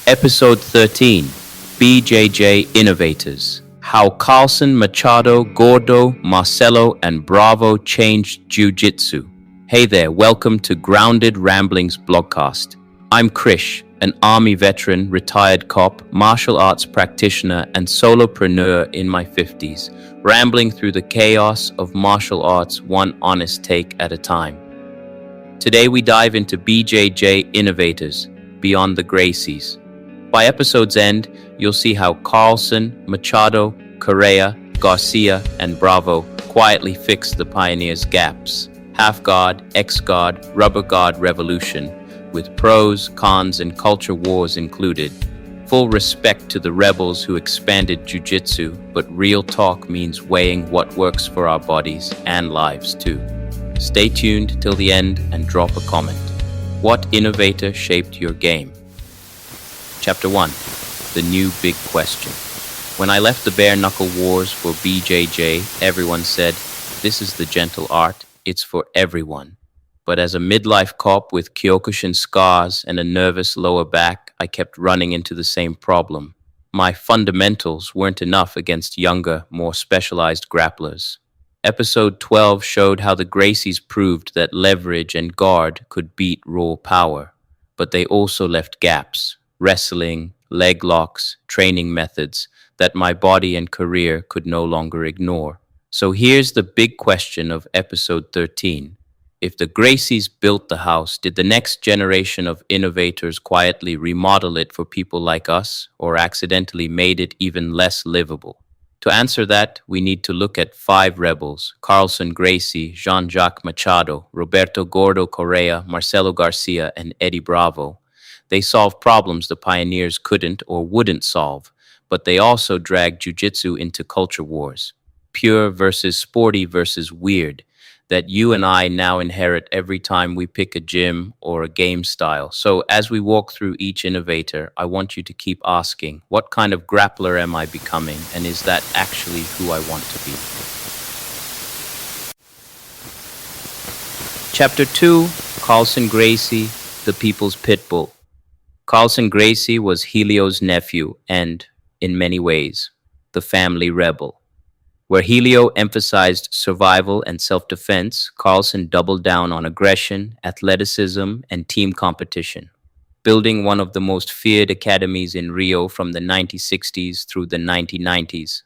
Episode 13, BJJ Innovators. How Carlson, Machado, Gordo, Marcelo, and Bravo changed Jiu Jitsu. Hey there, welcome to Grounded Ramblings BlogCast. I'm Crish, an Army veteran, retired cop, martial arts practitioner, and solopreneur in my 50s, rambling through the chaos of martial arts one honest take at a time. Today we dive into BJJ Innovators, Beyond the Gracies. By episode's end, you'll see how Carlson, Machado, Correa, Garcia, and Bravo quietly fixed the pioneers' gaps. Half-guard, X-guard, rubber guard revolution, with pros, cons, and culture wars included. Full respect to the rebels who expanded jiu-jitsu, but real talk means weighing what works for our bodies and lives too. Stay tuned till the end and drop a comment. What innovator shaped your game? Chapter 1. The New Big Question. When I left the bare-knuckle wars for BJJ, everyone said, "This is the gentle art, it's for everyone." But as a midlife cop with Kyokushin scars and a nervous lower back, I kept running into the same problem. My fundamentals weren't enough against younger, more specialized grapplers. Episode 12 showed how the Gracies proved that leverage and guard could beat raw power, but they also left gaps. Wrestling, leg locks, training methods that my body and career could no longer ignore. So here's the big question of episode 13. If the Gracies built the house, did the next generation of innovators quietly remodel it for people like us, or accidentally made it even less livable? To answer that, we need to look at 5 rebels: Carlson Gracie, Jean-Jacques Machado, Roberto Gordo Correa, Marcelo Garcia, and Eddie Bravo. They solved problems the pioneers couldn't or wouldn't solve, but they also dragged jiu-jitsu into culture wars. Pure versus sporty versus weird, that you and I now inherit every time we pick a gym or a game style. So as we walk through each innovator, I want you to keep asking, what kind of grappler am I becoming, and is that actually who I want to be? Chapter 2, Carlson Gracie, the People's Pitbull. Carlson Gracie was Helio's nephew and, in many ways, the family rebel. Where Helio emphasized survival and self-defense, Carlson doubled down on aggression, athleticism, and team competition, building one of the most feared academies in Rio from the 1960s through the 1990s.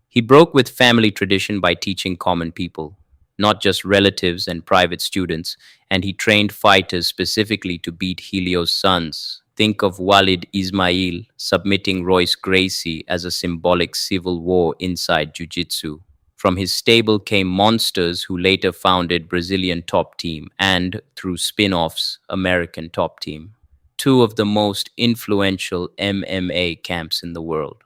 He broke with family tradition by teaching common people, not just relatives and private students, and he trained fighters specifically to beat Helio's sons. Think of Walid Ismail submitting Royce Gracie as a symbolic civil war inside jiu-jitsu. From his stable came monsters who later founded Brazilian Top Team and, through spin-offs, American Top Team, 2 of the most influential MMA camps in the world.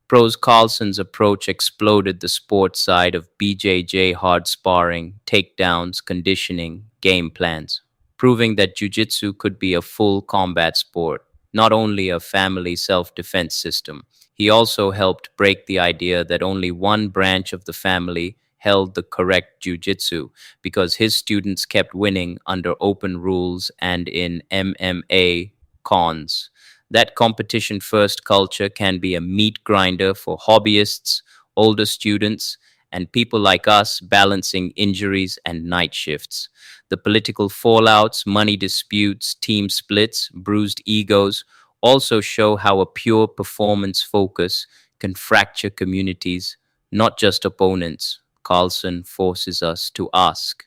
Pros Carlson's approach exploded the sports side of BJJ hard sparring, takedowns, conditioning, game plans, proving that jiu-jitsu could be a full combat sport, not only a family self-defense system. He also helped break the idea that only one branch of the family held the correct jiu-jitsu, because his students kept winning under open rules and in MMA cons. That competition-first culture can be a meat grinder for hobbyists, older students, and people like us balancing injuries and night shifts. The political fallouts, money disputes, team splits, bruised egos also show how a pure performance focus can fracture communities, not just opponents. Carlson forces us to ask,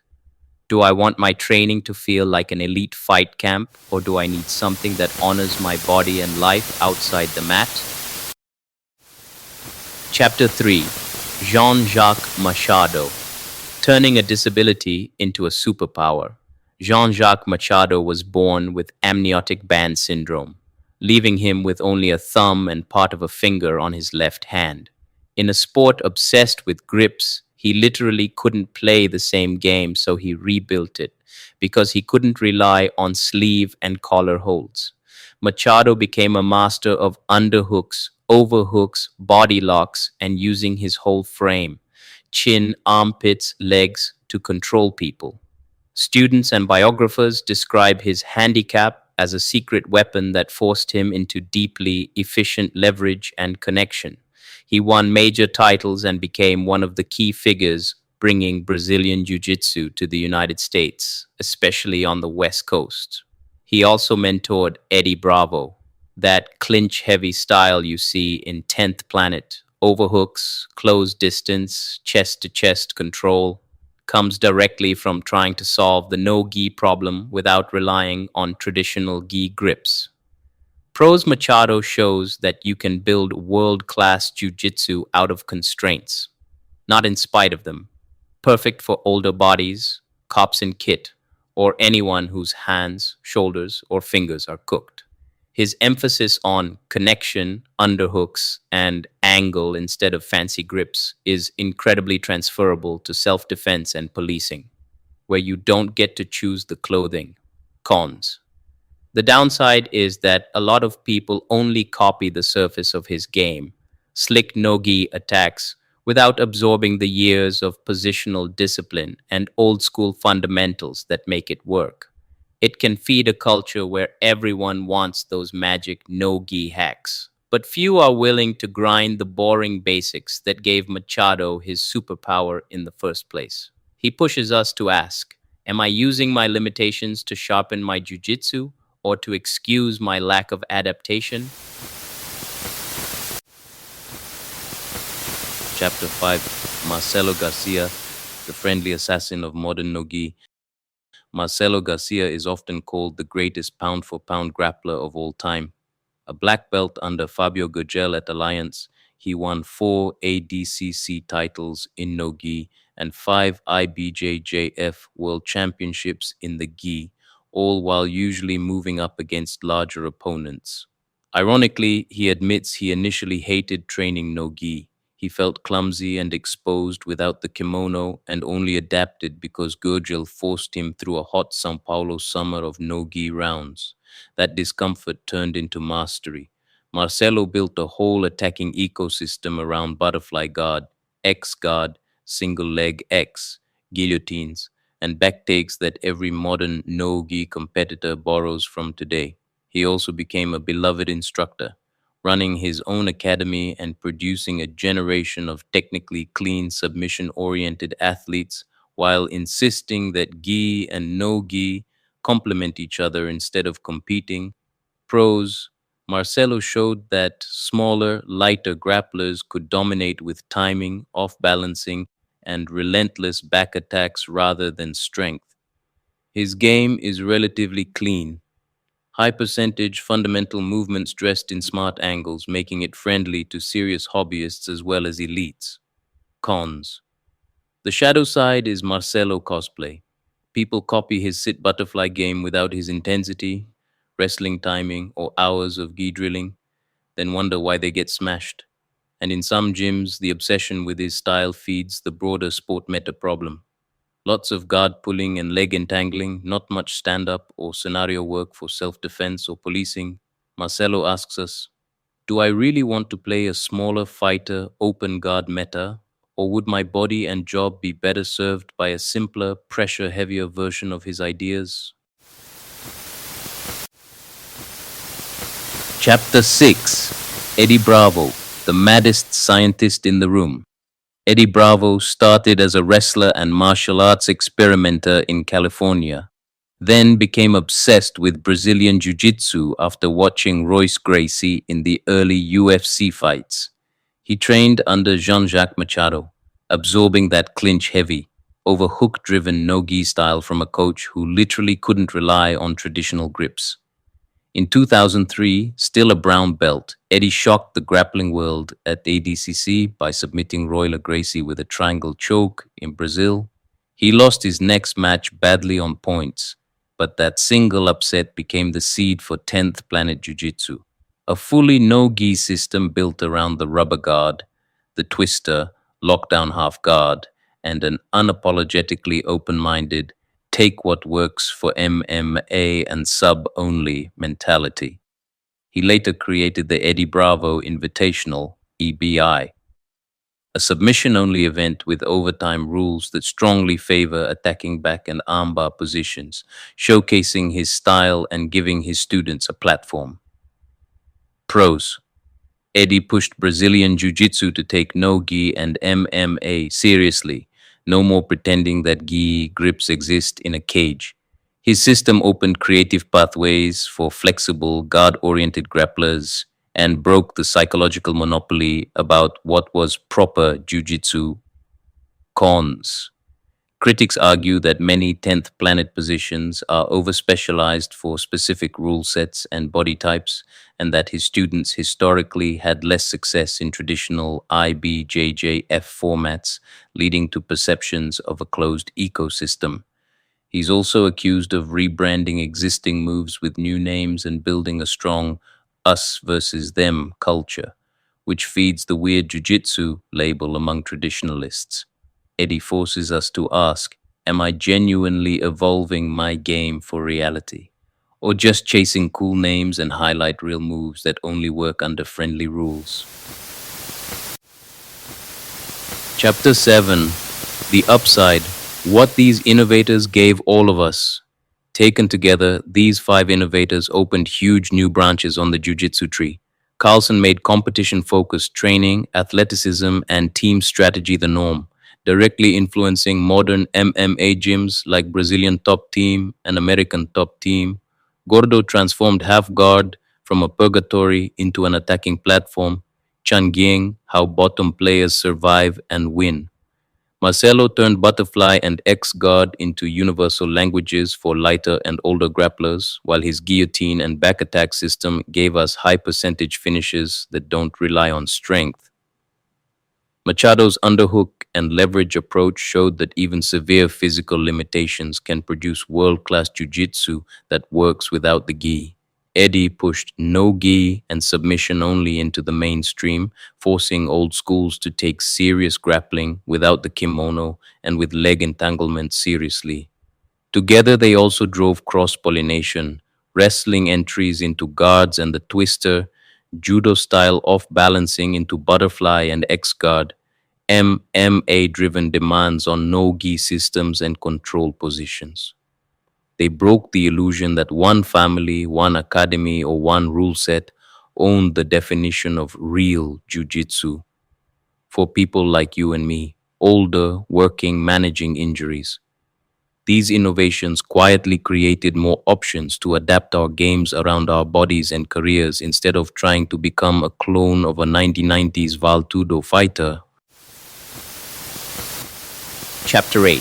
do I want my training to feel like an elite fight camp, or do I need something that honors my body and life outside the mat? Chapter 3. Jean-Jacques Machado. Turning a disability into a superpower. Jean-Jacques Machado was born with amniotic band syndrome, leaving him with only a thumb and part of a finger on his left hand. In a sport obsessed with grips, he literally couldn't play the same game, so he rebuilt it, because he couldn't rely on sleeve and collar holds. Machado became a master of underhooks, overhooks, body locks, and using his whole frame, chin, armpits, legs, to control people. Students and biographers describe his handicap as a secret weapon that forced him into deeply efficient leverage and connection. He won major titles and became one of the key figures bringing Brazilian Jiu Jitsu to the United States, especially on the West Coast. He also mentored Eddie Bravo, that clinch heavy style you see in 10th Planet. Overhooks, close distance, chest to chest control comes directly from trying to solve the no gi problem without relying on traditional gi grips. Pros Machado shows that you can build world class jiu-jitsu out of constraints, not in spite of them. Perfect for older bodies, cops in kit, or anyone whose hands, shoulders, or fingers are cooked. His emphasis on connection, underhooks, and angle instead of fancy grips is incredibly transferable to self defense and policing, where you don't get to choose the clothing. Cons. The downside is that a lot of people only copy the surface of his game, slick no-gi attacks, without absorbing the years of positional discipline and old school fundamentals that make it work. It can feed a culture where everyone wants those magic no-gi hacks, but few are willing to grind the boring basics that gave Machado his superpower in the first place. He pushes us to ask, am I using my limitations to sharpen my jujitsu or to excuse my lack of adaptation? Chapter 5, Marcelo Garcia, the friendly assassin of modern Nogi. Marcelo Garcia is often called the greatest pound-for-pound grappler of all time. A black belt under Fabio Gurgel at Alliance, he won 4 ADCC titles in no-gi and 5 IBJJF World Championships in the gi, all while usually moving up against larger opponents. Ironically, he admits he initially hated training no-gi. He felt clumsy and exposed without the kimono and only adapted because Gurgel forced him through a hot Sao Paulo summer of no-gi rounds. That discomfort turned into mastery. Marcelo built a whole attacking ecosystem around butterfly guard, X guard, single leg X, guillotines, and backtakes that every modern no-gi competitor borrows from today. He also became a beloved instructor, running his own academy and producing a generation of technically clean, submission oriented athletes while insisting that gi and no gi complement each other instead of competing. Pros. Marcelo showed that smaller, lighter grapplers could dominate with timing, off balancing, and relentless back attacks rather than strength. His game is relatively clean, high percentage fundamental movements dressed in smart angles, making it friendly to serious hobbyists as well as elites. Cons. The shadow side is Marcelo cosplay. People copy his sit butterfly game without his intensity, wrestling timing, or hours of gi drilling, then wonder why they get smashed. And in some gyms, the obsession with his style feeds the broader sport meta problem. Lots of guard pulling and leg entangling, not much stand up or scenario work for self defense or policing. Marcelo asks us, do I really want to play a smaller fighter open guard meta? Or would my body and job be better served by a simpler, pressure heavier version of his ideas? Chapter 6, Eddie Bravo, the maddest scientist in the room. Eddie Bravo started as a wrestler and martial arts experimenter in California, then became obsessed with Brazilian Jiu Jitsu after watching Royce Gracie in the early UFC fights. He trained under Jean-Jacques Machado, absorbing that clinch heavy, over hook driven no gi style from a coach who literally couldn't rely on traditional grips. In 2003, still a brown belt, Eddie shocked the grappling world at ADCC by submitting Royler Gracie with a triangle choke in Brazil. He lost his next match badly on points, but that single upset became the seed for 10th Planet Jiu-Jitsu, a fully no-gi system built around the rubber guard, the twister, lockdown half guard, and an unapologetically open-minded take what works for MMA and sub only mentality. He later created the Eddie Bravo Invitational, EBI. a submission only event with overtime rules that strongly favor attacking back and armbar positions, showcasing his style and giving his students a platform. Pros: Eddie pushed Brazilian Jiu Jitsu to take no gi and MMA seriously. No more pretending that gi grips exist in a cage. His system opened creative pathways for flexible, guard oriented grapplers and broke the psychological monopoly about what was proper Jiu Jitsu. Cons: Critics argue that many 10th planet positions are overspecialized for specific rule sets and body types, and that his students historically had less success in traditional IBJJF formats, leading to perceptions of a closed ecosystem. He's also accused of rebranding existing moves with new names and building a strong us versus them culture, which feeds the weird jujitsu label among traditionalists. Eddie forces us to ask, am I genuinely evolving my game for reality? Or just chasing cool names and highlight real moves that only work under friendly rules? Chapter 7: The Upside: What These Innovators Gave All of Us. Taken together, these five innovators opened huge new branches on the jiu-jitsu tree. Carlson made competition-focused training, athleticism, and team strategy the norm, directly influencing modern MMA gyms like Brazilian Top Team and American Top Team. Gordo transformed half guard from a purgatory into an attacking platform, Changying how bottom players survive and win. Marcelo turned butterfly and X guard into universal languages for lighter and older grapplers, while his guillotine and back attack system gave us high percentage finishes that don't rely on strength. Machado's underhook and leverage approach showed that even severe physical limitations can produce world class jiu-jitsu that works without the gi. Eddie pushed no gi and submission only into the mainstream, forcing old schools to take serious grappling without the kimono and with leg entanglement seriously. Together, they also drove cross pollination, wrestling entries into guards and the twister, judo style off balancing into butterfly and X guard, MMA driven demands on no gi systems and control positions. They broke the illusion that one family, one academy, or one rule set owned the definition of real jujitsu for people like you and me, older, working, managing injuries. These innovations quietly created more options to adapt our games around our bodies and careers instead of trying to become a clone of a 1990s Valtudo fighter. Chapter 8: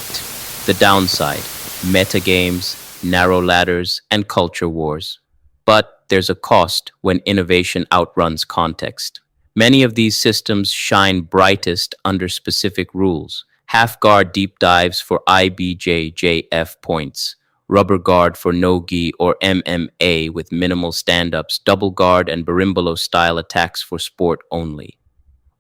The Downside: Metagames, Narrow Ladders, and Culture Wars. But there's a cost when innovation outruns context. Many of these systems shine brightest under specific rules. Half guard deep dives for IBJJF points, rubber guard for no gi or MMA with minimal stand ups, double guard and berimbolo style attacks for sport only.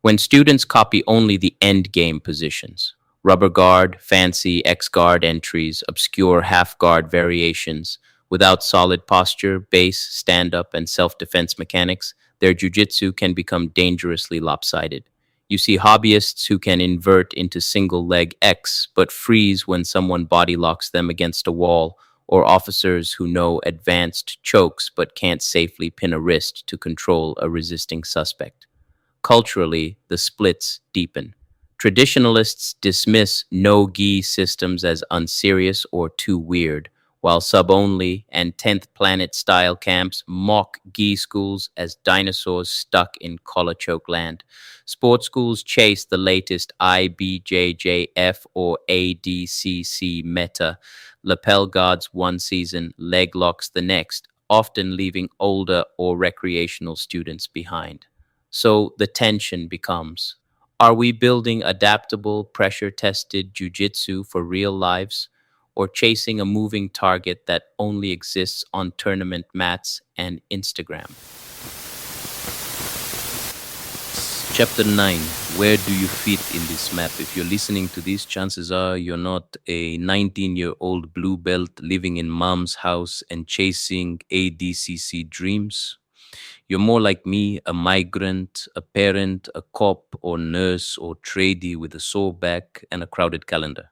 When students copy only the end game positions, rubber guard, fancy X guard entries, obscure half guard variations, without solid posture, base, stand up, and self defense mechanics, their jujitsu can become dangerously lopsided. You see hobbyists who can invert into single leg X but freeze when someone body locks them against a wall, or officers who know advanced chokes but can't safely pin a wrist to control a resisting suspect. Culturally, the splits deepen. Traditionalists dismiss no-gi systems as unserious or too weird, while sub-only and 10th planet style camps mock gi schools as dinosaurs stuck in choke land. Sports schools chase the latest IBJJF or ADCC meta, lapel guards one season, leg locks the next, often leaving older or recreational students behind. So the tension becomes, are we building adaptable, pressure tested jujitsu for real lives, or chasing a moving target that only exists on tournament mats and Instagram? Chapter 9: Where do you fit in this map? If you're listening to this, chances are you're not a 19-year-old blue belt living in mom's house and chasing ADCC dreams. You're more like me, a migrant, a parent, a cop or nurse or tradie with a sore back and a crowded calendar,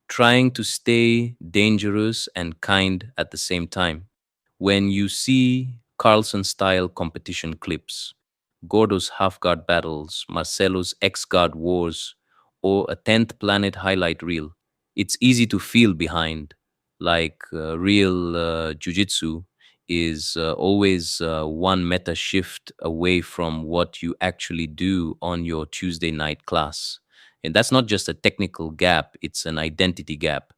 trying to stay dangerous and kind at the same time. When you see Carlson style competition clips, Gordo's half guard battles, Marcelo's X guard wars, or a 10th planet highlight reel, it's easy to feel behind. Like real Jiu Jitsu is always one meta shift away from what you actually do on your Tuesday night class. And that's not just a technical gap, it's an identity gap.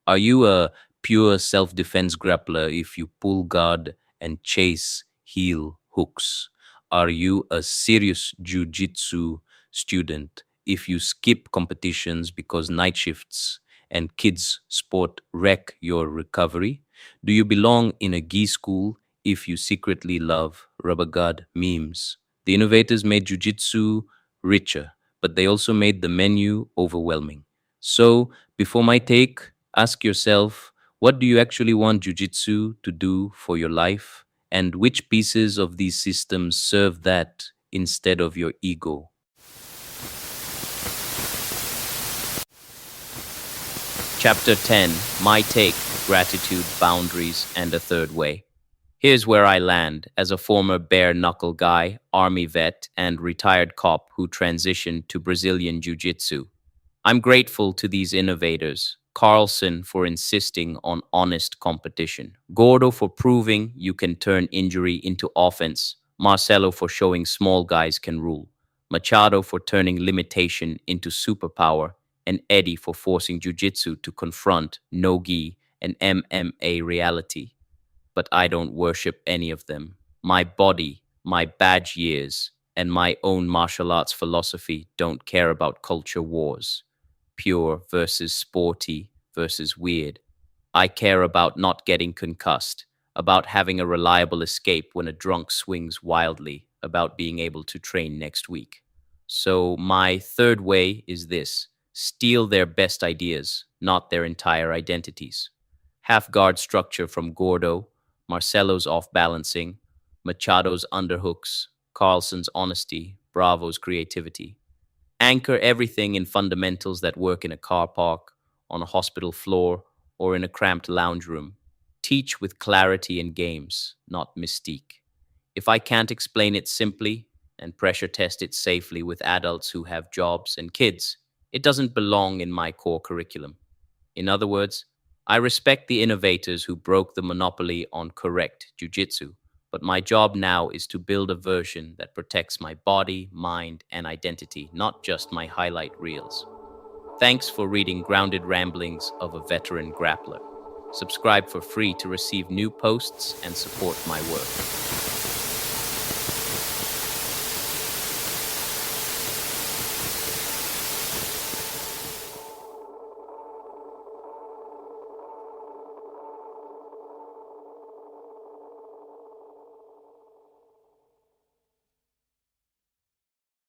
Are you a pure self defense grappler if you pull guard and chase heel hooks? Are you a serious jujitsu student if you skip competitions because night shifts and kids' sport wreck your recovery? Do you belong in a gi school if you secretly love rubber guard memes? The innovators made jujitsu richer, but they also made the menu overwhelming. So, before my take, ask yourself, what do you actually want jujitsu to do for your life? And which pieces of these systems serve that instead of your ego? Chapter 10, My Take, Gratitude, Boundaries, and a Third Way. Here's where I land as a former bare knuckle guy, army vet, and retired cop who transitioned to Brazilian Jiu Jitsu. I'm grateful to these innovators. Carlson for insisting on honest competition. Gordo for proving you can turn injury into offense. Marcelo for showing small guys can rule. Machado for turning limitation into superpower. And Eddie for forcing jiu-jitsu to confront no-gi and MMA reality. But I don't worship any of them. My body, my badge years, and my own martial arts philosophy don't care about culture wars, pure versus sporty versus weird. I care about not getting concussed, about having a reliable escape when a drunk swings wildly, about being able to train next week. So, my third way is this: steal their best ideas, not their entire identities. Half guard structure from Gordo, Marcelo's off balancing, Machado's underhooks, Carlson's honesty, Bravo's creativity. Anchor everything in fundamentals that work in a car park, on a hospital floor, or in a cramped lounge room. Teach with clarity in games, not mystique. If I can't explain it simply and pressure test it safely with adults who have jobs and kids, it doesn't belong in my core curriculum. In other words, I respect the innovators who broke the monopoly on correct jujitsu, but my job now is to build a version that protects my body, mind, and identity, not just my highlight reels. Thanks for reading Grounded Ramblings of a Veteran Grappler. Subscribe for free to receive new posts and support my work.